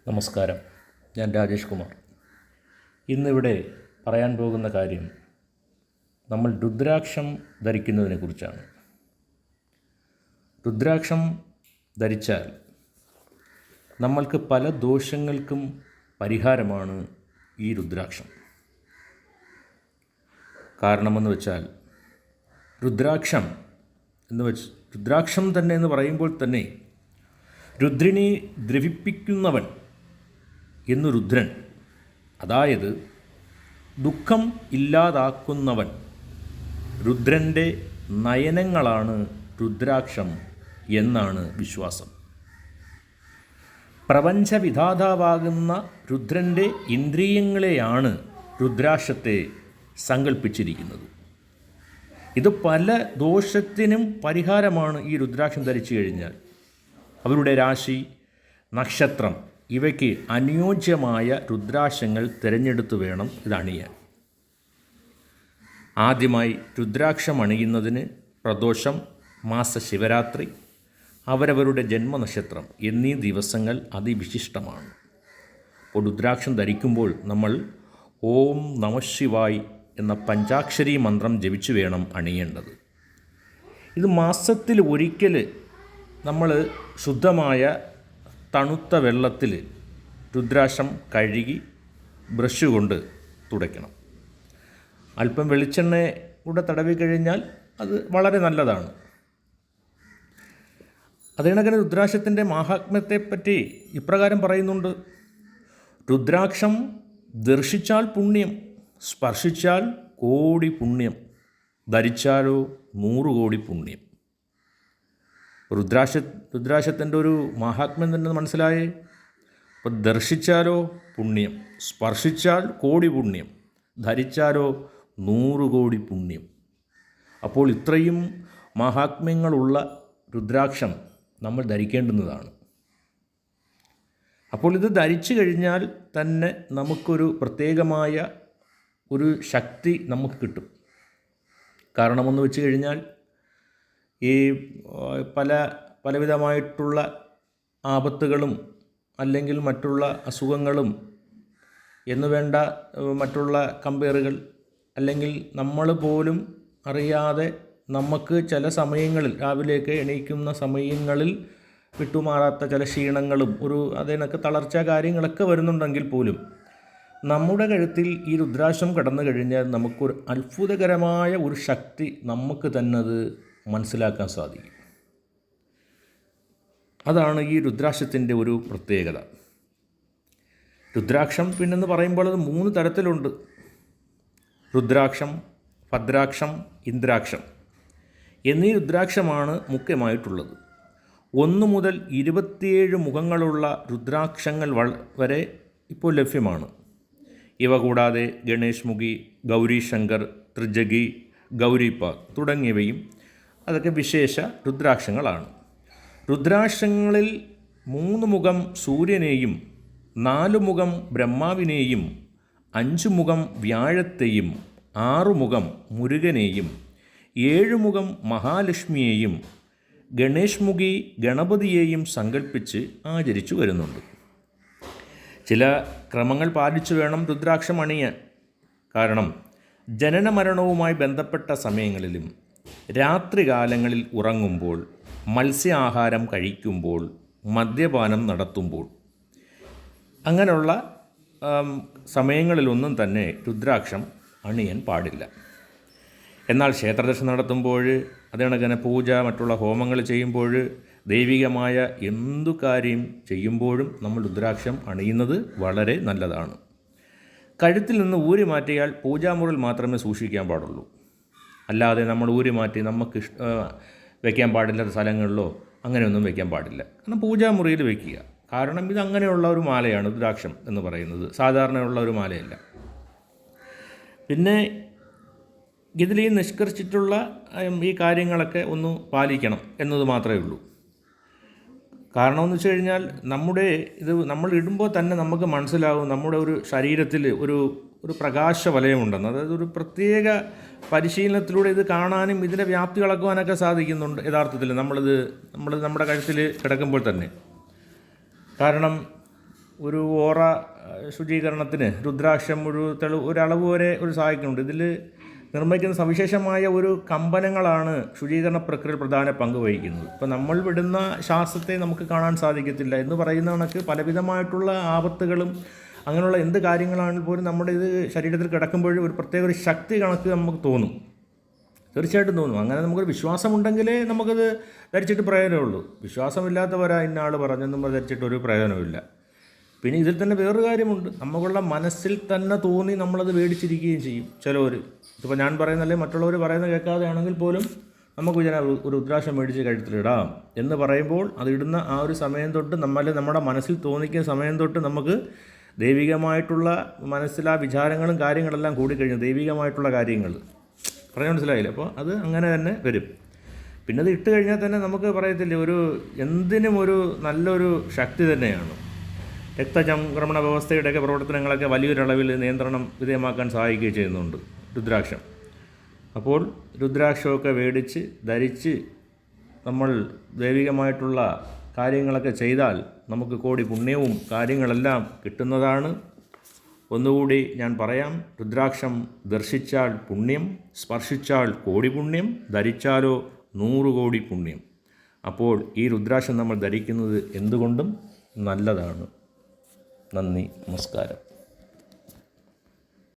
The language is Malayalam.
നമസ്കാരം. ഞാൻ രാജേഷ് കുമാർ. ഇന്നിവിടെ പറയാൻ പോകുന്ന കാര്യം നമ്മൾ രുദ്രാക്ഷം ധരിക്കുന്നതിനെക്കുറിച്ചാണ്. രുദ്രാക്ഷം ധരിച്ചാൽ നമ്മൾക്ക് പല ദോഷങ്ങൾക്കും പരിഹാരമാണ് ഈ രുദ്രാക്ഷം. കാരണമെന്ന് വെച്ചാൽ രുദ്രാക്ഷം തന്നെ എന്ന് പറയുമ്പോൾ തന്നെ രുദ്രിണി ദ്രവിപ്പിക്കുന്നവൻ എന്നു രുദ്രൻ, അതായത് ദുഃഖം ഇല്ലാതാക്കുന്നവൻ. രുദ്രൻ്റെ നയനങ്ങളാണ് രുദ്രാക്ഷം എന്നാണ് വിശ്വാസം. പ്രപഞ്ചവിധാതാവാകുന്ന രുദ്രൻ്റെ ഇന്ദ്രിയങ്ങളെയാണ് രുദ്രാക്ഷത്തെ സങ്കല്പിച്ചിരിക്കുന്നത്. ഇത് പല ദോഷത്തിനും പരിഹാരമാണ് ഈ രുദ്രാക്ഷം ധരിച്ചു കഴിഞ്ഞാൽ. അവരുടെ രാശി, നക്ഷത്രം ഇവയ്ക്ക് അനുയോജ്യമായ രുദ്രാക്ഷങ്ങൾ തിരഞ്ഞെടുത്ത് വേണം ഇത് അണിയാൻ. ആദ്യമായി രുദ്രാക്ഷം അണിയുന്നതിന് പ്രദോഷം, മാസശിവരാത്രി, അവരവരുടെ ജന്മനക്ഷത്രം എന്നീ ദിവസങ്ങൾ അതിവിശിഷ്ടമാണ്. അപ്പോൾ രുദ്രാക്ഷം ധരിക്കുമ്പോൾ നമ്മൾ ഓം നമഃശിവായ് എന്ന പഞ്ചാക്ഷരി മന്ത്രം ജപിച്ചു വേണം അണിയേണ്ടത്. ഇത് മാസത്തിൽ ഒരിക്കൽ നമ്മൾ ശുദ്ധമായ തണുത്ത വെള്ളത്തിൽ രുദ്രാക്ഷം കഴുകി ബ്രഷ് കൊണ്ട് തുടയ്ക്കണം. അല്പം വെളിച്ചെണ്ണ കൂടെ തടവി കഴിഞ്ഞാൽ അത് വളരെ നല്ലതാണ്. അതേണക്കിന് രുദ്രാക്ഷത്തിൻ്റെ മാഹാത്മ്യത്തെപ്പറ്റി ഇപ്രകാരം പറയുന്നുണ്ട്: രുദ്രാക്ഷം ദർശിച്ചാൽ പുണ്യം, സ്പർശിച്ചാൽ കോടി പുണ്യം, ധരിച്ചാലോ 100 കോടി പുണ്യം. രുദ്രാക്ഷത്തിൻ്റെ ഒരു മാഹാത്മ്യം തന്നെ മനസ്സിലായേ. അപ്പോൾ ദർശിച്ചാലോ പുണ്യം, സ്പർശിച്ചാൽ കോടി പുണ്യം, ധരിച്ചാലോ 100 കോടി പുണ്യം. അപ്പോൾ ഇത്രയും മാഹാത്മ്യങ്ങളുള്ള രുദ്രാക്ഷം നമ്മൾ ധരിക്കേണ്ടുന്നതാണ്. അപ്പോൾ ഇത് ധരിച്ചു കഴിഞ്ഞാൽ തന്നെ നമുക്കൊരു പ്രത്യേകമായ ഒരു ശക്തി നമുക്ക് കിട്ടും. കാരണമെന്ന് വെച്ച് കഴിഞ്ഞാൽ ഈ പലവിധമായിട്ടുള്ള ആപത്തുകളും അല്ലെങ്കിൽ മറ്റുള്ള അസുഖങ്ങളും എന്നു വേണ്ട മറ്റുള്ള കമ്പയറുകൾ, അല്ലെങ്കിൽ നമ്മൾ പോലും അറിയാതെ നമുക്ക് ചില സമയങ്ങളിൽ, രാവിലെയൊക്കെ എണീക്കുന്ന സമയങ്ങളിൽ വിട്ടുമാറാത്ത ചില ക്ഷീണങ്ങളും അതിനൊക്കെ തളർച്ച കാര്യങ്ങളൊക്കെ വരുന്നുണ്ടെങ്കിൽ പോലും നമ്മുടെ കഴുത്തിൽ ഈ രുദ്രാക്ഷം കടന്നു കഴിഞ്ഞാൽ നമുക്കൊരു അത്ഭുതകരമായ ഒരു ശക്തി നമുക്ക് തന്നെ അത് മനസ്സിലാക്കാൻ സാധിക്കും. അതാണ് ഈ രുദ്രാക്ഷത്തിൻ്റെ ഒരു പ്രത്യേകത. രുദ്രാക്ഷം പിന്നെന്ന് പറയുമ്പോൾ അത് 3 തരത്തിലുണ്ട്: രുദ്രാക്ഷം, ഭദ്രാക്ഷം, ഇന്ദ്രാക്ഷം എന്നീ രുദ്രാക്ഷമാണ് മുഖ്യമായിട്ടുള്ളത്. 1 മുതൽ 27 മുഖങ്ങളുള്ള രുദ്രാക്ഷങ്ങൾ വരെ ഇപ്പോൾ ലഭ്യമാണ്. ഇവ കൂടാതെ ഗണേഷ് മുഖി, ഗൗരി ശങ്കർ, ത്രിജഗി, ഗൗരിപാദ് തുടങ്ങിയവയും അതൊക്കെ വിശേഷ രുദ്രാക്ഷങ്ങളാണ്. രുദ്രാക്ഷങ്ങളിൽ 3 മുഖം സൂര്യനെയും, 4 മുഖം ബ്രഹ്മാവിനെയും, 5 മുഖം വ്യാഴത്തെയും, 6 മുഖം മുരുകനെയും, 7 മുഖം മഹാലക്ഷ്മിയെയും, ഗണേഷ് മുഖി ഗണപതിയെയും സങ്കല്പിച്ച് ആചരിച്ചു വരുന്നുണ്ട്. ചില ക്രമങ്ങൾ പാലിച്ചു വേണം രുദ്രാക്ഷം അണിയാൻ. കാരണം ജനന മരണവുമായി ബന്ധപ്പെട്ട സമയങ്ങളിലും രാത്രികാലങ്ങളിൽ ഉറങ്ങുമ്പോൾ, മത്സ്യാഹാരം കഴിക്കുമ്പോൾ, മദ്യപാനം നടത്തുമ്പോൾ, അങ്ങനെയുള്ള സമയങ്ങളിലൊന്നും തന്നെ രുദ്രാക്ഷം അണിയാൻ പാടില്ല. എന്നാൽ ക്ഷേത്രദർശനം നടത്തുമ്പോൾ, അതേണക്കന്നെ പൂജ, മറ്റുള്ള ഹോമങ്ങൾ ചെയ്യുമ്പോൾ, ദൈവികമായ എന്തു കാര്യം ചെയ്യുമ്പോഴും നമ്മൾ രുദ്രാക്ഷം അണിയുന്നത് വളരെ നല്ലതാണ്. കഴുത്തിൽ നിന്ന് ഊരി മാറ്റിയാൽ പൂജാമുറിയിൽ മാത്രമേ സൂക്ഷിക്കാൻ പാടുള്ളൂ. അല്ലാതെ നമ്മൾ ഊരി മാറ്റി നമുക്ക് വയ്ക്കാൻ പാടില്ലാത്ത സ്ഥലങ്ങളിലോ അങ്ങനെയൊന്നും വയ്ക്കാൻ പാടില്ല. കാരണം പൂജാമുറിയിൽ വയ്ക്കുക. കാരണം ഇത് അങ്ങനെയുള്ള ഒരു മാലയാണ് രുദ്രാക്ഷം എന്ന് പറയുന്നത്, സാധാരണയുള്ള ഒരു മാലയല്ല. പിന്നെ ഇതിൽ ഈ നിഷ്കർഷിച്ചിട്ടുള്ള ഈ കാര്യങ്ങളൊക്കെ ഒന്ന് പാലിക്കണം എന്നത് മാത്രമേ ഉള്ളൂ. കാരണമെന്ന് വെച്ച് കഴിഞ്ഞാൽ നമ്മൾ ഇടുമ്പോൾ തന്നെ നമുക്ക് മനസ്സിലാവും നമ്മുടെ ഒരു ശരീരത്തിൽ ഒരു പ്രകാശ വലയമുണ്ടെന്ന്. അതായത് ഒരു പ്രത്യേക പരിശീലനത്തിലൂടെ ഇത് കാണാനും ഇതിൻ്റെ വ്യാപ്തി അളക്കുവാനൊക്കെ സാധിക്കുന്നുണ്ട് യഥാർത്ഥത്തിൽ നമ്മുടെ കഴുത്തിൽ കിടക്കുമ്പോൾ തന്നെ. കാരണം ഒരു ഓറ ശുചീകരണത്തിന് രുദ്രാക്ഷം ഒരളവ് വരെ ഒരു സഹായിക്കുന്നുണ്ട്. ഇതിൽ നിർമ്മിക്കുന്ന സവിശേഷമായ ഒരു കമ്പനങ്ങളാണ് ശുചീകരണ പ്രക്രിയയിൽ പ്രധാന പങ്ക് വഹിക്കുന്നത്. ഇപ്പോൾ നമ്മൾ വിടുന്ന ശ്വാസത്തെ നമുക്ക് കാണാൻ സാധിക്കത്തില്ല എന്ന് പറയുന്ന കണക്ക് പലവിധമായിട്ടുള്ള ആപത്തുകളും അങ്ങനെയുള്ള എന്ത് കാര്യങ്ങളാണെങ്കിൽ പോലും നമ്മുടെ ഇത് ശരീരത്തിൽ കിടക്കുമ്പോഴും ഒരു പ്രത്യേക ഒരു ശക്തി കണക്ക് നമുക്ക് തോന്നും, തീർച്ചയായിട്ടും തോന്നും. അങ്ങനെ നമുക്കൊരു വിശ്വാസമുണ്ടെങ്കിലേ നമുക്കത് ധരിച്ചിട്ട് പ്രയോജനമുള്ളൂ. വിശ്വാസമില്ലാത്തവരാ ഇന്ന ആൾ പറഞ്ഞെന്നും ധരിച്ചിട്ട് ഒരു പ്രയോജനമില്ല. പിന്നെ ഇതിൽ തന്നെ വേറൊരു കാര്യമുണ്ട്, നമുക്കുള്ള മനസ്സിൽ തന്നെ തോന്നി നമ്മളത് മേടിച്ചിരിക്കുകയും ചെയ്യും ചിലവർ. ഇപ്പോൾ ഞാൻ പറയുന്നല്ലേ മറ്റുള്ളവർ പറയുന്നത് കേൾക്കാതെ ആണെങ്കിൽ പോലും നമുക്ക് ഒരു രുദ്രാക്ഷം മേടിച്ച് കഴുത്തിലിടാം എന്ന് പറയുമ്പോൾ അതിടുന്ന ആ ഒരു സമയം തൊട്ട് നമ്മുടെ മനസ്സിൽ തോന്നിക്കുന്ന സമയം തൊട്ട് നമുക്ക് ദൈവികമായിട്ടുള്ള മനസ്സിൽ ആ വിചാരങ്ങളും കാര്യങ്ങളെല്ലാം കൂടിക്കഴിഞ്ഞു, ദൈവികമായിട്ടുള്ള കാര്യങ്ങൾ പറയാൻ മനസ്സിലായില്ല. അപ്പോൾ അത് അങ്ങനെ തന്നെ വരും. പിന്നെ അത് ഇട്ട് കഴിഞ്ഞാൽ തന്നെ നമുക്ക് പറയത്തില്ലേ, എന്തിനും ഒരു നല്ലൊരു ശക്തി തന്നെയാണ്. രക്തചംക്രമണ വ്യവസ്ഥയുടെയൊക്കെ പ്രവർത്തനങ്ങളൊക്കെ വലിയൊരളവിൽ നിയന്ത്രണം വിധേയമാക്കാൻ സഹായിക്കുകയും ചെയ്യുന്നുണ്ട് രുദ്രാക്ഷം. അപ്പോൾ രുദ്രാക്ഷമൊക്കെ മേടിച്ച് ധരിച്ച് നമ്മൾ ദൈവികമായിട്ടുള്ള കാര്യങ്ങളൊക്കെ ചെയ്താൽ നമുക്ക് കോടി പുണ്യവും കാര്യങ്ങളെല്ലാം കിട്ടുന്നതാണ്. ഒന്നുകൂടി ഞാൻ പറയാം, രുദ്രാക്ഷം ദർശിച്ചാൽ പുണ്യം, സ്പർശിച്ചാൽ കോടി പുണ്യം, ധരിച്ചാലോ 100 കോടി പുണ്യം. അപ്പോൾ ഈ രുദ്രാക്ഷം നമ്മൾ ധരിക്കുന്നത് എന്തുകൊണ്ടും നല്ലതാണ്. നന്ദി, നമസ്കാരം.